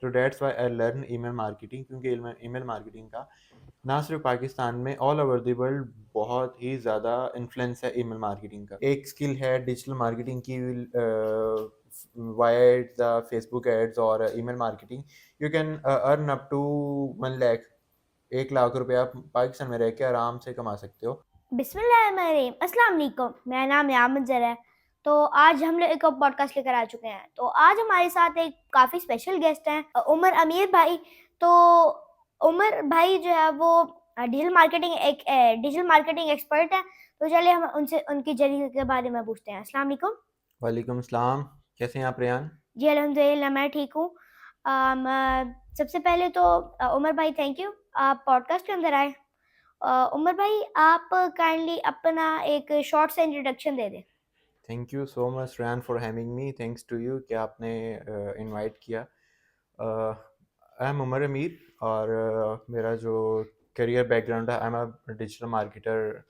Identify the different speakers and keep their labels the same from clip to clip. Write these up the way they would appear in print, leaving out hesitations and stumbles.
Speaker 1: तो that's why I learn email marketing, क्योंकि email marketing का ना सिर्फ पाकिस्तान में, ऑल ओवर द वर्ल्ड बहुत ही ज़्यादा इन्फ्लुएंस है ईमेल मार्केटिंग का। एक स्किल है डिजिटल मार्केटिंग की, वाया द फेसबुक एड्स और email marketing, you can earn up to 1 lakh, 1 lakh रुपए आप पाकिस्तान में रह के आराम से कमा सकते हो।
Speaker 2: बिस्मिल्लाहिर्रहमानिर्रहीम। अस्सलाम वालेकुम। मेरा नाम यामन मंजर है। तो आज हम लोग एक और पॉडकास्ट लेकर आ चुके हैं। तो आज हमारे साथ एक काफ़ी स्पेशल गेस्ट हैं, उमर अमीर भाई। तो उमर भाई जो है वो डिजिटल मार्केटिंग एक्सपर्ट है। तो चलिए हम उनसे उनकी जर्नी के बारे में पूछते हैं। अस्सलाम वालेकुम।
Speaker 1: वालेकुम सलाम, कैसे हैं आप रेहान?
Speaker 2: जी अल्हम्दुलिल्लाह मैं ठीक हूँ। सबसे पहले तो उमर भाई थैंक यू, आप पॉडकास्ट के अंदर आए। उमर भाई आप काइंडली अपना एक शॉर्ट सा इंट्रोडक्शन दे दें।
Speaker 1: Thank you so much Rehan for having me, thanks to you कि आपने इनवाइट किया। आई एम उमर अमीर, और मेरा जो करियर बैकग्राउंड है, I am a digital marketer.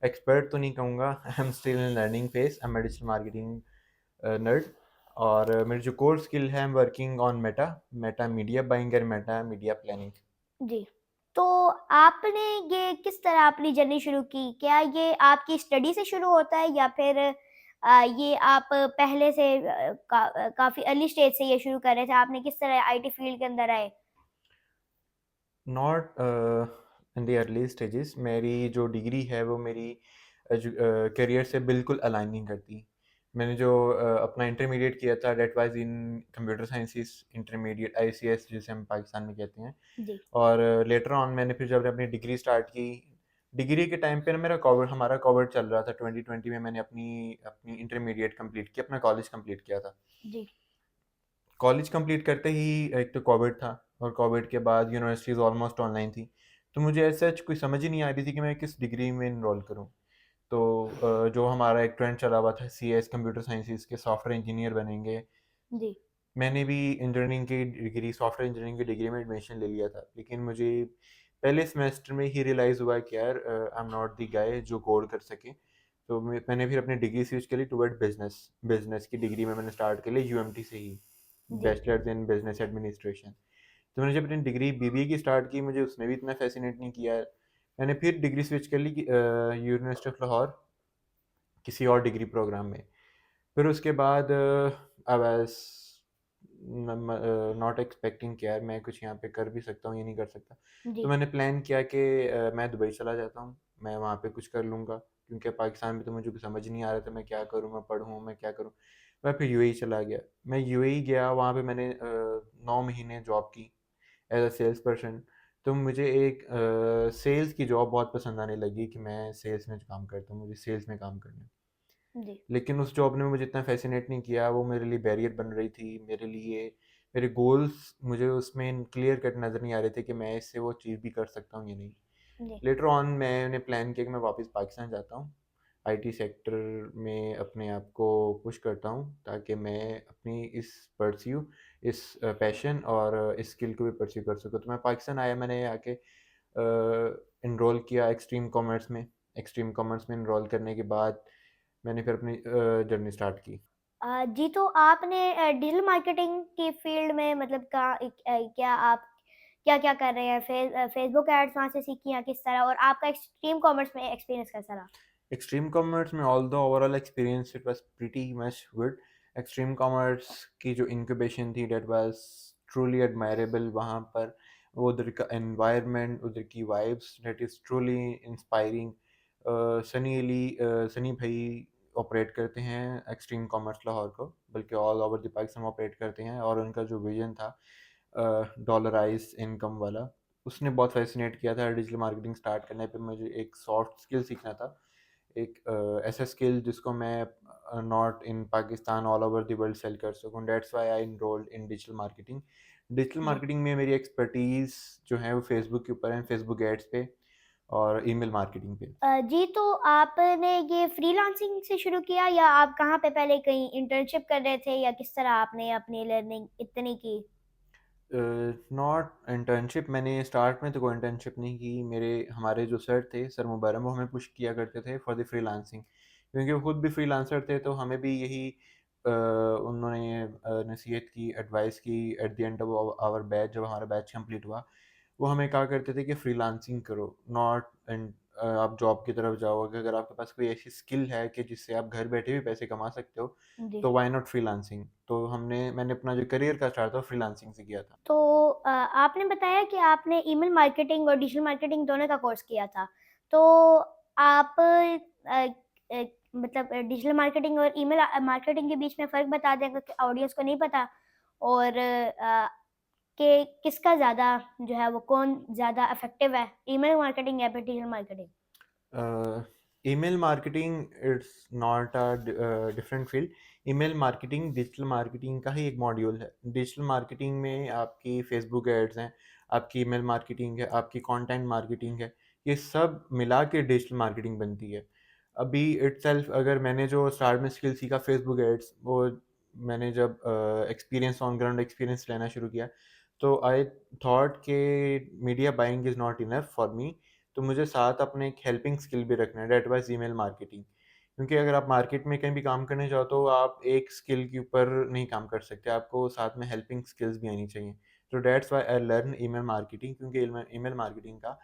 Speaker 1: Expert तो नहीं कहूँगा, I am still in learning phase, I am digital marketing nerd. और मेरी जो कोर स्किल है, I am working on Meta Meta media buying and Meta media planning.
Speaker 2: जी। तो आपने ये किस तरह अपनी जर्नी शुरू की? क्या ये आपकी स्टडी से शुरू होता है या फिर ये आप पहले से काफ़ी अर्ली स्टेज से ये शुरू कर रहे थे? आपने किस तरह आईटी फील्ड के अंदर आए?
Speaker 1: Not in the early stages. मेरी जो डिग्री है वो मेरी करियर से बिल्कुल अलाइन नहीं करती। मैंने जो अपना इंटरमीडिएट किया था, that was in computer sciences intermediate, ICS जिसे हम पाकिस्तान में कहते हैं।
Speaker 2: जी।
Speaker 1: और लेटर ऑन मैंने फिर जब अपनी डिग्री स्टार्ट की, डिग्री के टाइम पे ना मेरा कोविड हमारा कोविड चल रहा था 2020 में। मैंने अपनी अपनी इंटरमीडिएट कंप्लीट की, अपना कॉलेज कंप्लीट किया था।
Speaker 2: जी।
Speaker 1: कॉलेज कंप्लीट करते ही एक तो कोविड था, और कोविड के बाद यूनिवर्सिटीज़ ऑलमोस्ट ऑनलाइन थी। तो मुझे ऐसा कोई समझ ही नहीं आ रही थी कि मैं किस डिग्री में इनरोल करूं। तो जो हमारा एक ट्रेंड चला हुआ था, सीएस कंप्यूटर साइंसेस के सॉफ्टवेयर इंजीनियर बनेंगे,
Speaker 2: जी।
Speaker 1: मैंने भी इंजीनियरिंग की डिग्री, सॉफ्टवेयर इंजीनियरिंग की डिग्री में एडमिशन ले लिया था। लेकिन मुझे पहले सेमेस्टर में ही रियलाइज़ हुआ कि यार I am not the guy जो कोड कर सके। तो मैंने फिर अपनी डिग्री स्विच करी टुवर्ड बिजनेस। बिजनेस की डिग्री में मैंने स्टार्ट कर ली यूएमटी से ही,
Speaker 2: जी।
Speaker 1: Bachelors in business administration. तो मैंने जब अपनी डिग्री बीबीए की स्टार्ट की, मुझे उसने भी इतना फैसिनेट नहीं किया। मैंने फिर डिग्री स्विच कर ली यूनिवर्सिटी ऑफ लाहौर, किसी और डिग्री प्रोग्राम में। फिर उसके बाद आई वाज नॉट एक्सपेक्टिंग कि यार मैं कुछ यहाँ पे कर भी सकता हूँ, ये नहीं कर सकता। तो
Speaker 2: जी।
Speaker 1: मैंने प्लान किया कि मैं दुबई चला जाता हूँ, मैं वहाँ पे कुछ कर लूँगा, क्योंकि पाकिस्तान में तो मुझे कुछ समझ नहीं आ रहा था मैं क्या करूँ, मैं पढ़ूँ, मैं क्या करूँ। मैं फिर यूएई चला गया। मैं यूएई गया, वहाँ पे मैंने 9 महीने जॉब की एज अ सेल्स पर्सन। तो मुझे एक सेल्स की जॉब बहुत पसंद आने लगी कि मैं सेल्स में काम करता हूँ, मुझे सेल्स में काम करना है।
Speaker 2: जी।
Speaker 1: लेकिन उस जॉब ने मुझे इतना फैसिनेट नहीं किया, वो मेरे लिए बैरियर बन रही थी मेरे लिए। मेरे गोल्स मुझे उसमें क्लियर कट नज़र नहीं आ रहे थे कि मैं इससे वो चीज़ भी कर सकता हूँ या नहीं।
Speaker 2: जी।
Speaker 1: लेटर ऑन मैंने प्लान किया कि मैं वापस पाकिस्तान जाता हूँ, आईटी सेक्टर में अपने आप को पुश करता हूँ, ताकि मैं अपनी इस परस्यू, इस पैशन और इस स्किल को भी परस्यू कर सकूँ। तो मैं पाकिस्तान आया, मैंने आके इनरोल किया एक्सट्रीम कॉमर्स में। एक्सट्रीम कॉमर्स में इनरोल करने के बाद मैंने फिर अपनी जर्नी स्टार्ट की।
Speaker 2: जी। तो आपने डिजिटल मार्केटिंग की फील्ड में मतलब क्या आप क्या-क्या कर रहे हैं? फेसबुक एड्स वहाँ से सीखी या किस तरह? और आपका एक्सट्रीम कॉमर्स में एक्सपीरियंस कैसा रहा?
Speaker 1: एक्सट्रीम कॉमर्स में although overall experience it was pretty much good. Extreme commerce की जो इंक्यूबेशन थी, दैट वाज ट्रूली एडमायरेबल। वहाँ पर वो उधर का एनवायरनमेंट, उधर की vibes, that is truly inspiring. Sunny भाई ऑपरेट करते हैं एक्सट्रीम कॉमर्स लाहौर को, बल्कि all over the Pakistan operate करते हैं। और उनका जो विजन था डॉलराइज इनकम वाला, उसने बहुत फैसिनेट किया था। डिजिटल मार्केटिंग स्टार्ट करने पे मुझे एक सॉफ्ट स्किल सीखना था, एक ऐसा स्किल जिसको मैं not in Pakistan all over the world sell कर सकूँ। That's why I enrolled in digital marketing. Digital
Speaker 2: जी।
Speaker 1: मार्केटिंग में मेरी एक्सपर्टीज़ जो है वो फेसबुक के ऊपर है, फेसबुक एड्स पे और ईमेल मार्केटिंग पे।
Speaker 2: जी। तो आपने ये फ्रीलांसिंग से शुरू किया या आप कहाँ पे पहले कहीं इंटर्नशिप कर रहे थे या किस तरह आपने अपनी लर्निंग इतनी की?
Speaker 1: नॉट इंटर्नशिप, मैंने स्टार्ट में तो कोई इंटर्नशिप नहीं की। मेरे हमारे जो सर थे, सर मुबरम, वो हमें पुश किया करते थे फॉर द फ्रीलांसिंग, क्योंकि वो खुद भी फ्रीलांसर थे। तो हमें भी यही उन्होंने नसीहत की, एडवाइस की at the end of our batch, जब हमारा बैच कंप्लीट हुआ, वो हमें कहा करते थे कि फ्रीलांसिंग करो, नॉट एंड आप जॉब की तरफ जाओगे। अगर आपके पास कोई ऐसी स्किल है कि जिससे आप घर बैठे भी पैसे कमा सकते हो,
Speaker 2: जी।
Speaker 1: तो व्हाई नॉट फ्रीलांसिंग? तो मैंने अपना जो करियर का स्टार्ट था, वो फ्रीलांसिंग से किया था।
Speaker 2: तो आपने बताया कि आपने ईमेल मार्केटिंग और डिजिटल मार्केटिंग दोनों का कोर्स किया था। तो आप मतलब डिजिटल मार्केटिंग और ईमेल मार्केटिंग के बीच में फ़र्क बता दें अगर ऑडियंस को नहीं पता और कि किसका ज़्यादा जो है वो कौन ज़्यादा इफ़ेक्टिव है, ईमेल मार्केटिंग या फिर digital marketing?
Speaker 1: Email marketing it's not a different field. Email marketing digital marketing का ही एक मॉड्यूल है। डिजिटल मार्केटिंग में आपकी फेसबुक एड्स हैं, आपकी ईमेल मार्केटिंग है, आपकी कंटेंट मार्केटिंग है, ये सब मिला के डिजिटल मार्केटिंग बनती है। अभी इटसेल्फ अगर मैंने जो स्टार्ट में स्किल सीखा फेसबुक एड्स, वो मैंने जब एक्सपीरियंस ऑन ग्राउंड एक्सपीरियंस लेना शुरू किया, तो आई थॉट कि media buying is not enough for me, तो मुझे साथ अपने एक हेल्पिंग स्किल भी रखना है, दैट वाज ईमेल मार्केटिंग। क्योंकि अगर आप मार्केट में कहीं भी काम करने जाओ, तो आप एक स्किल के ऊपर नहीं काम कर सकते, आपको साथ में हेल्पिंग स्किल्स भी आनी चाहिए। तो that's why I learn email marketing, क्योंकि ईमेल मार्केटिंग का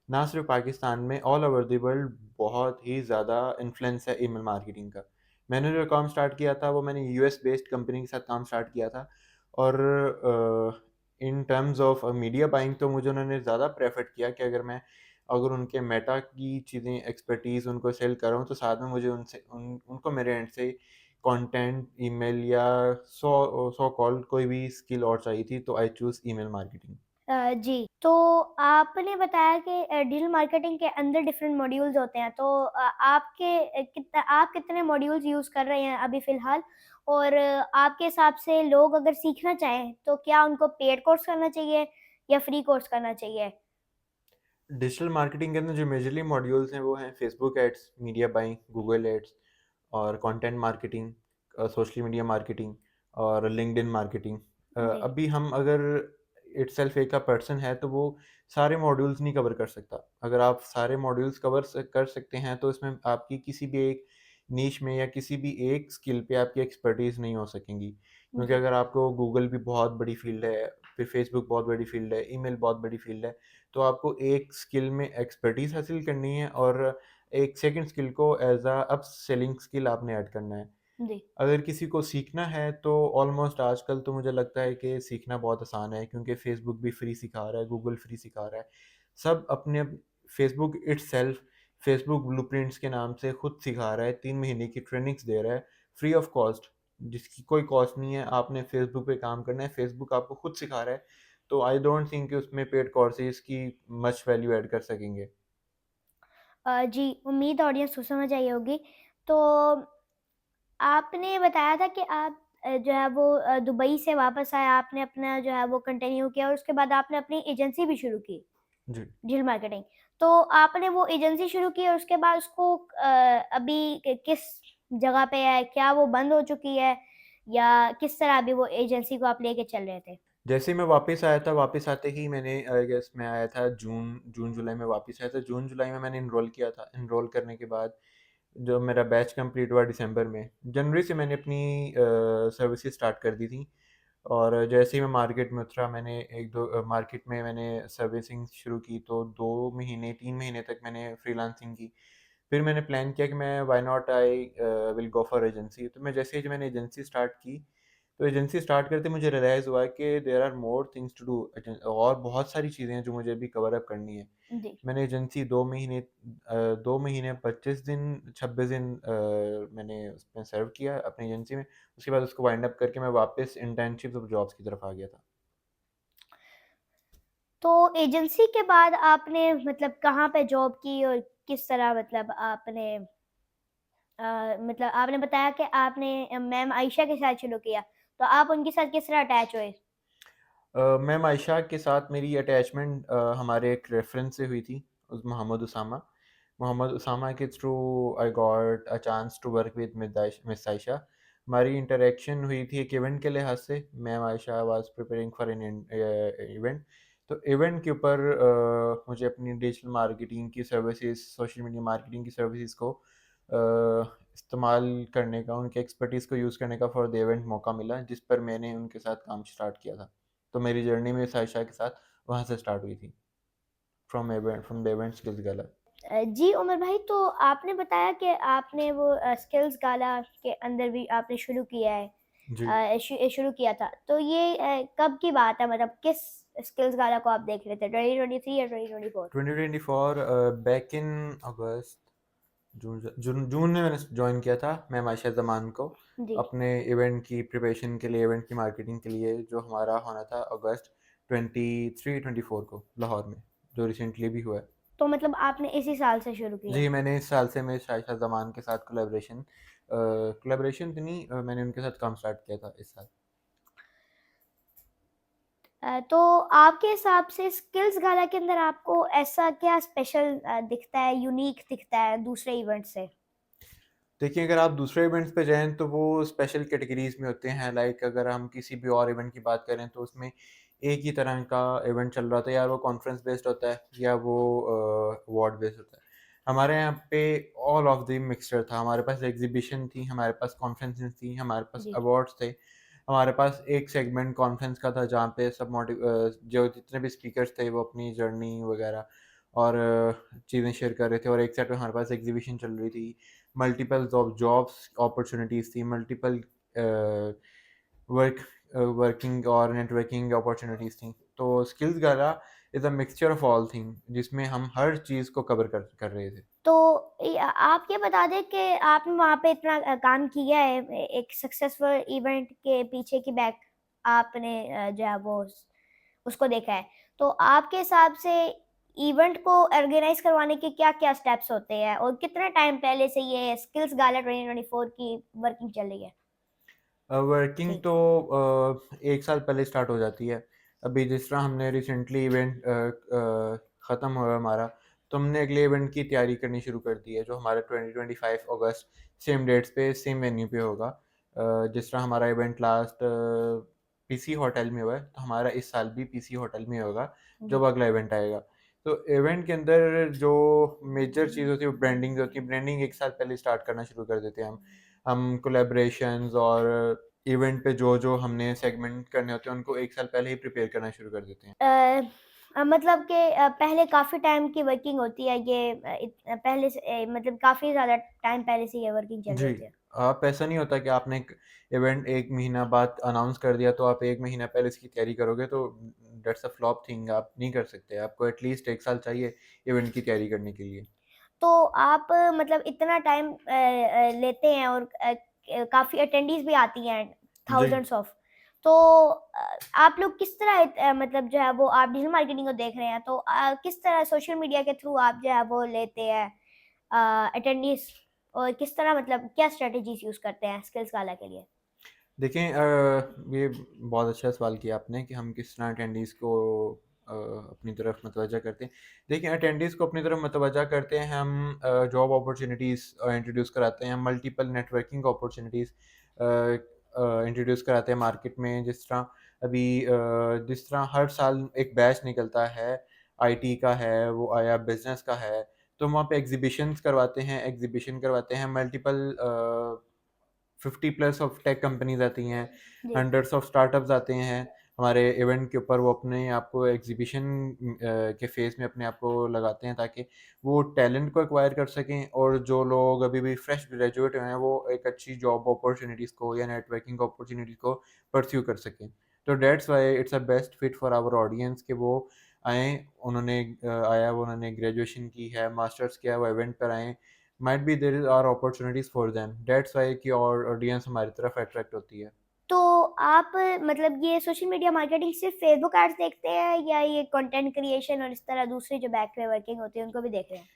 Speaker 1: ना सिर्फ पाकिस्तान में, ऑल ओवर द वर्ल्ड बहुत ही ज़्यादा इन्फ्लुएंस है ईमेल मार्केटिंग का। मैंने जो काम स्टार्ट किया था, वो मैंने यूएस बेस्ड कंपनी के साथ काम स्टार्ट किया था, और in terms of media buying तो मुझे उन्होंने ज़्यादा प्रेफर किया कि अगर उनके मेटा की चीज़ें एक्सपर्टीज़ उनको सेल कर रहा हूँ, तो साथ में मुझे उनको मेरे एंड से कंटेंट, ईमेल या सो सो कॉल्ड कोई भी स्किल और चाहिए थी, तो आई चूज़ ईमेल मार्केटिंग।
Speaker 2: जी, तो आपने बताया कि डिजिटल मार्केटिंग के अंदर डिफरेंट मॉड्यूल्स होते हैं, तो आप कितने मॉड्यूल्स यूज़ कर रहे हैं अभी फ़िलहाल? और आपके हिसाब से लोग अगर सीखना चाहें, तो क्या उनको पेड कोर्स करना चाहिए या फ्री कोर्स करना चाहिए?
Speaker 1: डिजिटल मार्केटिंग के अंदर जो मेजरली मॉड्यूल्स हैं, वो हैं Facebook ads, media buying, Google ads, और content marketing, social media marketing, और लिंक्डइन मार्केटिंग।
Speaker 2: जी,
Speaker 1: अभी हम अगर इटसेल्फ एक का पर्सन है, तो वो सारे मॉड्यूल्स नहीं कवर कर सकता। अगर आप सारे मॉड्यूल्स कर सकते हैं, तो इसमें आपकी किसी भी एक नीश में या किसी भी एक स्किल पे आपकी एक्सपर्टीज नहीं हो सकेंगी, क्योंकि
Speaker 2: जी।
Speaker 1: अगर आपको गूगल भी बहुत बड़ी फील्ड है, फिर फेसबुक बहुत बड़ी फील्ड है, ईमेल बहुत बड़ी फील्ड है, तो आपको एक स्किल में एक्सपर्टीज हासिल करनी है, और एक सेकंड स्किल को as a upselling skill आपने ऐड करना है।
Speaker 2: जी।
Speaker 1: अगर किसी को सीखना है, तो ऑलमोस्ट आजकल तो मुझे लगता है कि सीखना बहुत आसान है, क्योंकि फेसबुक भी फ्री सिखा रहा है, गूगल फ्री सिखा रहा है, सब अपने फेसबुक इटसेल्फ फेसबुक ब्लूप्रिंट्स के नाम से खुद सिखा रहा है, 3 महीने की ट्रेनिंग्स दे रहा है फ्री ऑफ कॉस्ट, जिसकी कोई कॉस्ट नहीं है। आपने फेसबुक पे काम करना है, फेसबुक आपको खुद सिखा रहा है, तो आई डोंट थिंक कि उसमें पेड कोर्सेज की मच वैल्यू ऐड कर सकेंगे।
Speaker 2: जी, उम्मीद ऑडियंस को समझ आई होगी। तो आपने बताया था कि आप जो है वो दुबई से वापस आए, आपने अपना जो है वो कंटिन्यू किया और उसके बाद आपने अपनी एजेंसी भी शुरू की,
Speaker 1: जी।
Speaker 2: Digital marketing. तो आपने वो एजेंसी शुरू की और उसके बाद उसको अभी किस जगह पे है? क्या वो बंद हो चुकी है या किस तरह अभी वो एजेंसी को आप लेके चल रहे थे?
Speaker 1: जैसे ही मैं वापस आया था, वापस आते ही मैंने आई गेस मैं आया था जून जुलाई में वापस आया था। जून जुलाई में मैंने इनरोल किया था। इनरोल करने के बाद जो मेरा बैच कंप्लीट हुआ दिसंबर में, जनवरी से मैंने अपनी सर्विसेज स्टार्ट कर दी थी। और जैसे ही मैं मार्केट में उतरा, मैंने मार्केट में मैंने सर्विसिंग शुरू की, तो 2 महीने 3 महीने तक मैंने फ्रीलांसिंग की। फिर मैंने प्लान किया कि मैं why not I will go for agency. तो मैं जैसे ही मैंने एजेंसी स्टार्ट की, तो एजेंसी स्टार्ट करते मुझे रियलाइज़ हुआ कि there are more things to do, और बहुत सारी चीज़ें हैं जो मुझे अभी कवर अप करनी है।
Speaker 2: जी।
Speaker 1: मैंने एजेंसी 2 महीने 25 दिन 26 दिन मैंने उसमें सर्व किया अपनी एजेंसी में। उसके बाद उसको वाइंड अप करके मैं वापस इंटर्नशिप और जॉब्स की तरफ आ गया था।
Speaker 2: तो एजेंसी के बाद आपने मतलब कहाँ पे जॉब की और किस तरह मतलब आपने मतलब आपने बताया कि आपने मैम आयशा के साथ शुरू किया, तो आप उनके साथ किस तरह अटैच हुए?
Speaker 1: मैम आयशा के साथ मेरी अटैचमेंट हमारे एक रेफरेंस से हुई थी, उस मोहम्मद उसामा। मोहम्मद उसामा के through I got a chance to work with miss Ayesha. हमारी इंटरेक्शन हुई थी एक इवेंट के लिहाज से। Ma'am Ayesha was preparing for an event, तो इवेंट के ऊपर मुझे अपनी डिजिटल मार्केटिंग की सर्विसेज, सोशल मीडिया मार्केटिंग की सर्विसेज को इस्तेमाल करने का, उनके एक्सपर्टीज़ को यूज़ करने का फॉर द इवेंट मौका मिला, जिस पर मैंने उनके साथ काम स्टार्ट किया था। तो मेरी जर्नी में साइशा के साथ वहाँ से स्टार्ट हुई थी, फ्रॉम द इवेंट स्किल्स गैलर।
Speaker 2: जी उमर भाई, तो आपने बताया कि आपने वो स्किल्स गाला के अंदर भी आपने शुरू किया है,
Speaker 1: जी।
Speaker 2: शुरू किया था। तो ये कब की बात है, मतलब किस स्किल्स गाला को आप देख रहे थे, 2023 या 2024?
Speaker 1: 2024 बैक इन अगस्त, जून में मैंने जॉइन किया था मैम आयशा ज़मान को,
Speaker 2: जी।
Speaker 1: अपने इवेंट की प्रिपरेशन के लिए, इवेंट की मार्केटिंग के लिए, जो हमारा होना था अगस्त 23-24 को लाहौर में, जो रिसेंटली भी हुआ है।
Speaker 2: तो मतलब आपने इसी साल से शुरू किया?
Speaker 1: जी, मैंने इस साल से मैं आयशा ज़मान के साथ कोलैबोरेशन तो नहीं, मैंने उनके साथ काम स्टार्ट किया था इस साल।
Speaker 2: तो आपके हिसाब से स्किल्स गाला के अंदर आपको ऐसा क्या स्पेशल दिखता है, यूनिक दिखता है दूसरे इवेंट से?
Speaker 1: देखिए, अगर आप दूसरे इवेंट्स पे जाएँ तो वो स्पेशल कैटेगरीज़ में होते हैं, लाइक अगर हम किसी भी और इवेंट की बात करें तो उसमें एक ही तरह का इवेंट चल रहा होता है, या वो कॉन्फ्रेंस बेस्ड होता है या वो अवार्ड बेस्ड होता है। हमारे यहाँ पे ऑल ऑफ द मिक्सचर था, हमारे पास एग्ज़िबिशन थी, हमारे पास कॉन्फ्रेंसेस थी, हमारे पास
Speaker 2: जी।
Speaker 1: अवार्ड्स थे, हमारे पास एक सेगमेंट कॉन्फ्रेंस का था जहाँ पे जो जितने भी स्पीकर्स थे वो अपनी जर्नी वगैरह और चीज़ें शेयर कर रहे थे, और एक साइड पे हमारे पास एग्ज़िबिशन चल रही थी। मल्टीपल्स ऑफ जॉब्स अपॉर्चुनिटीज़ थी, मल्टीपल वर्क वर्किंग और नेटवर्किंग अपॉर्चुनिटीज़ थी। तो skills gala is a mixture of all thing, जिसमें हम हर चीज़ को कवर कर रहे थे।
Speaker 2: तो आप ये बता दें कि आपने वहाँ पे इतना काम किया है, एक सक्सेसफुल इवेंट के पीछे की बैक आपने जो है वो उसको देखा है। तो आपके हिसाब से इवेंट को ऑर्गेनाइज़ करवाने के क्या-क्या स्टेप्स होते हैं और कितना टाइम पहले से ये स्किल्स गाला 2024 की वर्किंग चल रही है?
Speaker 1: वर्किंग
Speaker 2: जी।
Speaker 1: तो 1 साल पहले स्टार्ट हो जाती है। अभी जिस तरह हमने रिसेंटली इवेंट ख़त्म हुआ हमारा, तो हमने अगले इवेंट की तैयारी करनी शुरू कर दी है, जो हमारा 2025 अगस्त सेम डेट्स पे सेम वेन्यू पे होगा। जिस तरह हमारा इवेंट लास्ट पीसी होटल में हुआ है, तो हमारा इस साल भी पीसी होटल में होगा,
Speaker 2: जी।
Speaker 1: जब अगला इवेंट आएगा। तो इवेंट के अंदर जो मेजर चीज़ होती है वो ब्रांडिंग होती है। ब्रांडिंग 1 साल पहले स्टार्ट करना शुरू कर देते हैं हम। हम कोलैबोरेशंस और इवेंट पे जो हमने सेगमेंट करने होते हैं, उनको 1 साल पहले ही प्रिपेयर करना शुरू कर देते हैं।
Speaker 2: मतलब कि पहले काफ़ी टाइम की वर्किंग होती है ये, पहले से मतलब काफ़ी ज़्यादा टाइम पहले से ये वर्किंग चल रही
Speaker 1: जी,
Speaker 2: होती है।
Speaker 1: आप ऐसा नहीं होता कि आपने एक इवेंट 1 महीना बाद अनाउंस कर दिया, तो आप 1 महीना पहले इसकी तैयारी करोगे, तो दैट्स अ फ्लॉप थिंग, आप नहीं कर सकते। आपको एटलीस्ट 1 साल चाहिए इवेंट की तैयारी करने के लिए।
Speaker 2: तो आप मतलब इतना टाइम लेते हैं और काफ़ी अटेंडीज़ भी आती हैं,
Speaker 1: जी।
Speaker 2: Thousands of. तो आप लोग किस तरह मतलब जो है वो आप डिजिटल मार्केटिंग को देख रहे हैं, तो किस तरह सोशल मीडिया के थ्रू आप जो है वो लेते हैं अटेंडीज़, और किस तरह मतलब क्या स्ट्रैटेजीज़ यूज़ करते हैं स्किल्स गाला के लिए?
Speaker 1: देखें, ये बहुत अच्छा सवाल किया आपने कि हम किस तरह अटेंडीज़ को अपनी तरफ मतवज्जा करते हैं। देखिए, अटेंडीज़ को अपनी तरफ मतवज्जा करते हैं हम, जॉब अपॉर्चुनिटीज़ इंट्रोड्यूस कराते हैं, मल्टीपल नेटवर्किंग अपॉर्चुनिटीज़ इंट्रोड्यूस कराते हैं मार्केट में। जिस तरह हर साल एक बैच निकलता है, आईटी का है, वो आया बिज़नेस का है, तो हम वहाँ पे एग्ज़िबिशन करवाते हैं, multiple 50 plus of tech companies आती हैं,
Speaker 2: जी।
Speaker 1: हंड्रेड्स ऑफ स्टार्टअप्स आते हैं हमारे इवेंट के ऊपर। वो अपने आप को एग्ज़िबिशन के फ़ेज़ में अपने आप को लगाते हैं, ताकि वो टैलेंट को एक्वायर कर सकें, और जो लोग अभी भी फ्रेश ग्रेजुएट हुए हैं, वो एक अच्छी जॉब अपॉर्च्युनिटीज़ को या नेटवर्किंग अपॉर्च्युनिटीज़ को परस्यू कर सकें। तो that's why it's a best fit for our audience कि वो आएँ, उन्होंने ग्रेजुएशन की है, मास्टर्स किया है, वो इवेंट पर आएँ। Might be there are opportunities for them, that's why कि और ऑडियंस हमारी तरफ अट्रैक्ट होती है।
Speaker 2: तो आप मतलब ये सोशल मीडिया मार्केटिंग सिर्फ़ फ़ेसबुक एड्स देखते हैं या ये कंटेंट क्रिएशन और इस तरह दूसरी जो बैक पे वर्किंग होती है उनको भी देख रहे हैं?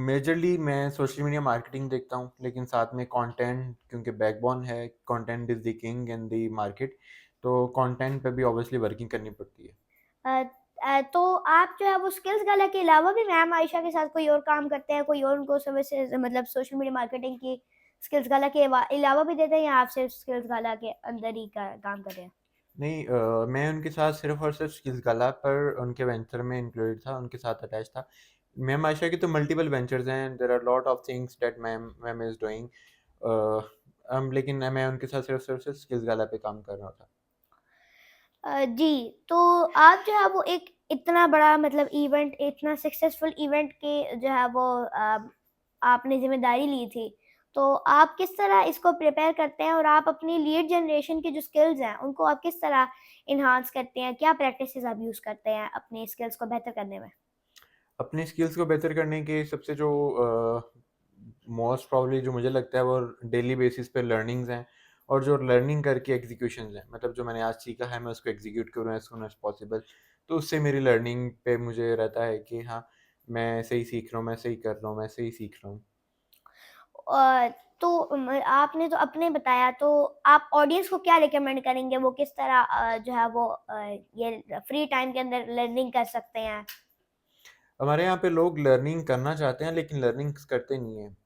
Speaker 1: मेजरली मैं सोशल मीडिया मार्केटिंग देखता हूँ, लेकिन साथ में कंटेंट, क्योंकि बैकबोन है, content is the king in the market, तो कंटेंट पे भी ऑब्वियसली वर्किंग करनी पड़ती है।
Speaker 2: अ तो आप जो है वो स्किल्स गाला के अलावा भी मैम आयशा के साथ कोई और काम करते हैं? कोई और उनको सर्विसेज़ मतलब सोशल मीडिया मार्केटिंग की स्किल्स गाला के अलावा भी देते हैं, या आप सिर्फ़ स्किल्स गाला के अंदर ही का काम कर रहे हैं?
Speaker 1: नहीं, मैं उनके साथ सिर्फ़ और सिर्फ़ स्किल्स गला पर उनके वेंचर में इंक्लूडेड था, उनके साथ अटैच था। मैम आयशा की तो मल्टीपल वेंचर्स हैं, there are lot of things that ma'am ma'am is doing. लेकिन मैं उनके साथ सिर्फ स्किल्स वाला पे काम कर रहा था।
Speaker 2: जी, तो आप जो है वो एक इतना बड़ा मतलब इवेंट, इतना सक्सेसफुल इवेंट के जो है वो आपने ज़िम्मेदारी ली थी। तो आप किस तरह इसको प्रिपेयर करते हैं और आप अपनी लीड जनरेशन की जो स्किल्स हैं, उनको आप किस तरह एनहांस करते हैं? क्या प्रैक्टिसेज़ आप यूज़ करते हैं अपनी स्किल्स को बेहतर करने में?
Speaker 1: अपनी स्किल्स को बेहतर करने के सबसे जो मोस्ट प्रॉब्ली जो मुझे लगता है वो डेली बेसिस पे लर्निंग्स हैं, और जो लर्निंग करके एग्जीक्यूशंस हैं, मतलब जो मैंने आज सीखा है मैं उसको एग्जीक्यूट करूँ एज सून एज पॉसिबल। तो उससे मेरी लर्निंग पे मुझे रहता है कि हाँ, मैं सही सीख रहा हूँ, मैं सही कर रहा हूँ, मैं सही सीख रहा हूँ।
Speaker 2: अ, तो आपने तो अपने बताया, तो आप ऑडियंस को क्या रिकमेंड करेंगे? वो किस तरह जो है वो ये फ्री टाइम के अंदर लर्निंग कर सकते हैं?
Speaker 1: हमारे यहाँ पे लोग लर्निंग करना चाहते हैं लेकिन लर्निंग करते नहीं हैं।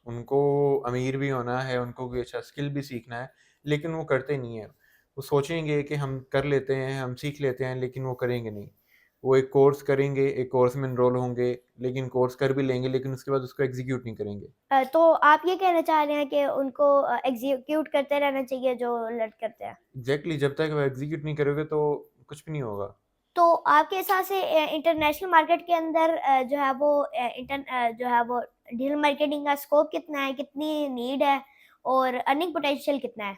Speaker 1: उनको अमीर भी होना है, उनको कोई अच्छा स्किल भी सीखना है, लेकिन वो करते नहीं हैं। वो सोचेंगे कि हम कर लेते हैं, हम सीख लेते हैं, लेकिन वो करेंगे नहीं। वो एक कोर्स करेंगे, एक कोर्स में एनरोल होंगे, लेकिन कोर्स कर भी लेंगे, लेकिन उसके बाद उसको एग्ज़ीक्यूट नहीं करेंगे।
Speaker 2: तो आप ये कहना चाह रहे हैं कि उनको एग्ज़ीक्यूट करते रहना चाहिए जो लर्न करते हैं।
Speaker 1: एग्ज़ैक्टली, जब तक आप एग्ज़ीक्यूट नहीं करोगे तो कुछ भी नहीं होगा।
Speaker 2: तो आपके हिसाब से इंटरनेशनल मार्केट के अंदर जो है वो जो है वो डिजिटल मार्केटिंग का स्कोप कितना है? कितनी नीड है? और अर्निंग पोटेंशियल कितना है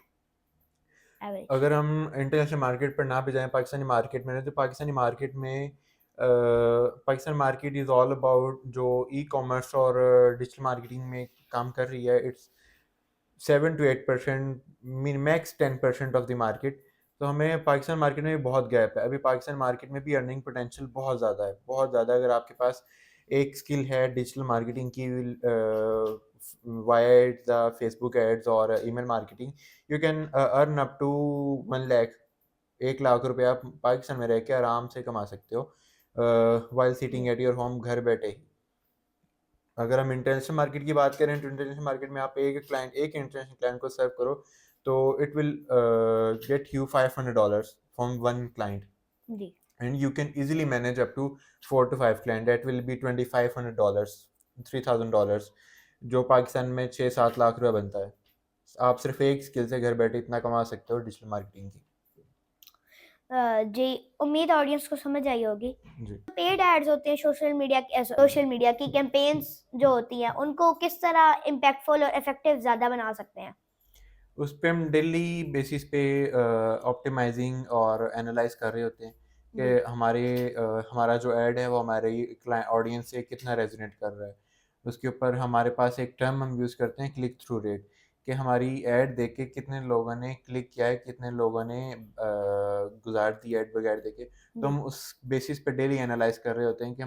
Speaker 2: एवरेज?
Speaker 1: अगर हम इंटरनेशनल मार्केट पर ना भी जाएँ, पाकिस्तानी मार्केट में रहें, तो पाकिस्तानी मार्केट में Pakistan market is all about जो ई-कॉमर्स और डिजिटल मार्केटिंग में काम कर रही है, it's 7 to 8%, max 10% of the market. तो हमें पाकिस्तान मार्केट में भी बहुत गैप है। अभी पाकिस्तान मार्केट में भी अर्निंग पोटेंशियल बहुत ज़्यादा है, बहुत ज़्यादा। अगर आपके पास एक स्किल है डिजिटल मार्केटिंग की, वाया द फेसबुक एड्स और email marketing, you can earn up to 1 lakh, 1 lakh रुपए आप पाकिस्तान में रह के आराम से कमा सकते हो, व्हाइल सिटिंग
Speaker 2: जी।
Speaker 1: एट योर होम, घर बैठे ही। अगर हम इंटरनेशनल मार्केट की बात करें तो इंटरनेशनल मार्केट में आप एक इंटरनेशनल क्लाइंट को सर्व करो तो it will get you $500 from one client,
Speaker 2: जी।
Speaker 1: And you can easily manage up to 4 to 5 client, that will be $2500, $3000, जो पाकिस्तान में 6-7 लाख रुपए बनता है। आप सिर्फ एक स्किल से घर बैठे इतना कमा सकते हो डिजिटल मार्केटिंग की।
Speaker 2: जी, उम्मीद ऑडियंस को समझ आई होगी।
Speaker 1: जी।
Speaker 2: पेड एड्स होते हैं सोशल मीडिया की कैंपेन्स जो होती हैं, उनको किस तरह इम्पैक्टफुल और इफ़ेक्टिव ज़्यादा बना सकते हैं?
Speaker 1: उस पे हम डेली बेसिस पे ऑप्टिमाइजिंग और एनालाइज कर रहे होते हैं कि
Speaker 2: जी।
Speaker 1: हमारा जो ऐड है वो हमारी ऑडियंस से कितना रेजोनेट कर रहा है। उसके ऊपर हमारे पास एक टर्म हम यूज़ करते हैं, क्लिक थ्रू रेट, कि हमारी ऐड देख के कितने लोगों ने क्लिक किया है, कितने लोगों ने गुजार दी ऐड बगैर देखे। तो
Speaker 2: जी।
Speaker 1: हम उस बेसिस पे डेली एनालाइज कर रहे होते हैं कि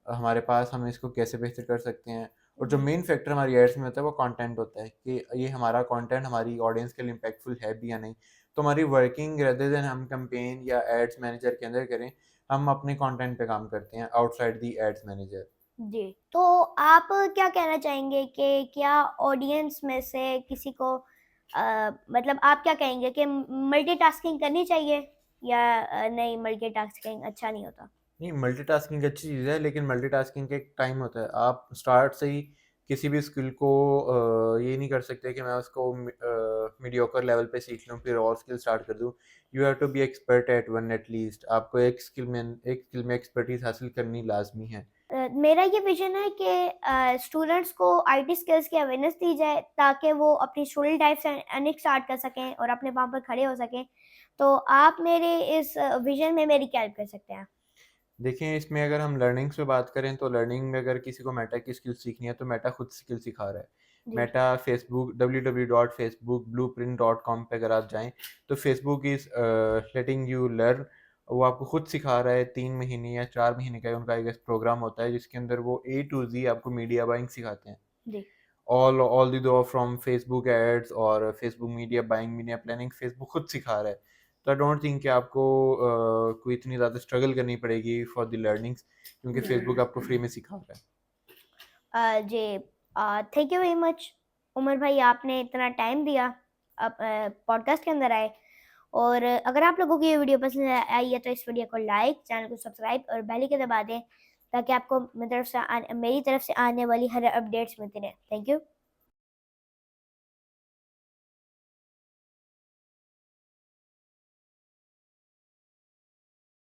Speaker 1: हमारे पास हम इसको कैसे बेहतर कर सकते हैं। और जो
Speaker 2: जी।
Speaker 1: मेन फैक्टर हमारी एड्स में होता है वो कंटेंट होता है कि ये हमारा कंटेंट हमारी ऑडियंस के लिए इम्पैक्टफुल है भी या नहीं। तो हमारी वर्किंग रेदर देन हम कैंपेन या एड्स मैनेजर के अंदर करें, हम अपने कंटेंट पे काम करते हैं आउटसाइड दी एड्स मैनेजर।
Speaker 2: जी। तो आप क्या कहना चाहेंगे कि क्या ऑडियंस में से किसी को मतलब आप क्या कहेंगे कि मल्टीटास्किंग करनी चाहिए या नहीं, मल्टीटास्किंग अच्छा नहीं होता?
Speaker 1: नहीं, मल्टीटास्किंग अच्छी चीज़ है, लेकिन मल्टीटास्किंग का एक टाइम होता है। आप स्टार्ट से ही किसी भी स्किल को ये नहीं कर सकते कि मैं उसको मीडियोकर लेवल पे सीख लूँ फिर और स्किल स्टार्ट कर दूँ। You have to be expert at one at least. आपको एक स्किल में एक्सपर्टीज़ हासिल करनी लाज़मी है।
Speaker 2: मेरा ये विज़न है कि स्टूडेंट्स को आईटी स्किल्स की अवेयरनेस दी जाए ताकि वो अपनी स्टूडेंट लाइफ से अर्निंग स्टार्ट कर सकें और अपने पाँव पर खड़े हो सकें। तो आप मेरे इस विज़न में मेरी क्या हेल्प कर सकते हैं?
Speaker 1: देखिए, इसमें अगर हम लर्निंग्स पे बात करें तो लर्निंग में अगर किसी को मेटा की स्किल सीखनी है तो मेटा खुद स्किल सिखा रहा है।
Speaker 2: जी।
Speaker 1: मेटा फेसबुक www.facebook.blueprint.com पे अगर आप जाएँ तो Facebook is letting you learn. वो आपको खुद सिखा रहा है, 3 महीने या 4 महीने का उनका एक प्रोग्राम होता है जिसके अंदर वो ए टू ज़ी आपको मीडिया बाइंग सिखाते हैं।
Speaker 2: जी।
Speaker 1: All the way from Facebook ads और Facebook media buying, media planning, Facebook खुद सिखा रहा है। तो आई डोंट थिंक कि आपको कोई इतनी ज़्यादा स्ट्रगल करनी पड़ेगी फॉर द लर्निंग्स, क्योंकि
Speaker 2: जी।
Speaker 1: फेसबुक आपको फ्री में सिखा रहा है।
Speaker 2: जी, thank you very much Umar भाई, आपने इतना टाइम दिया, आप पॉडकास्ट के अंदर आए। और अगर आप लोगों को ये वीडियो पसंद आई है तो इस वीडियो को लाइक, चैनल को सब्सक्राइब और बेल आइकन दबा दें ताकि आपको मेरी तरफ से आने वाली हर अपडेट्स मिलती रहें। Thank you.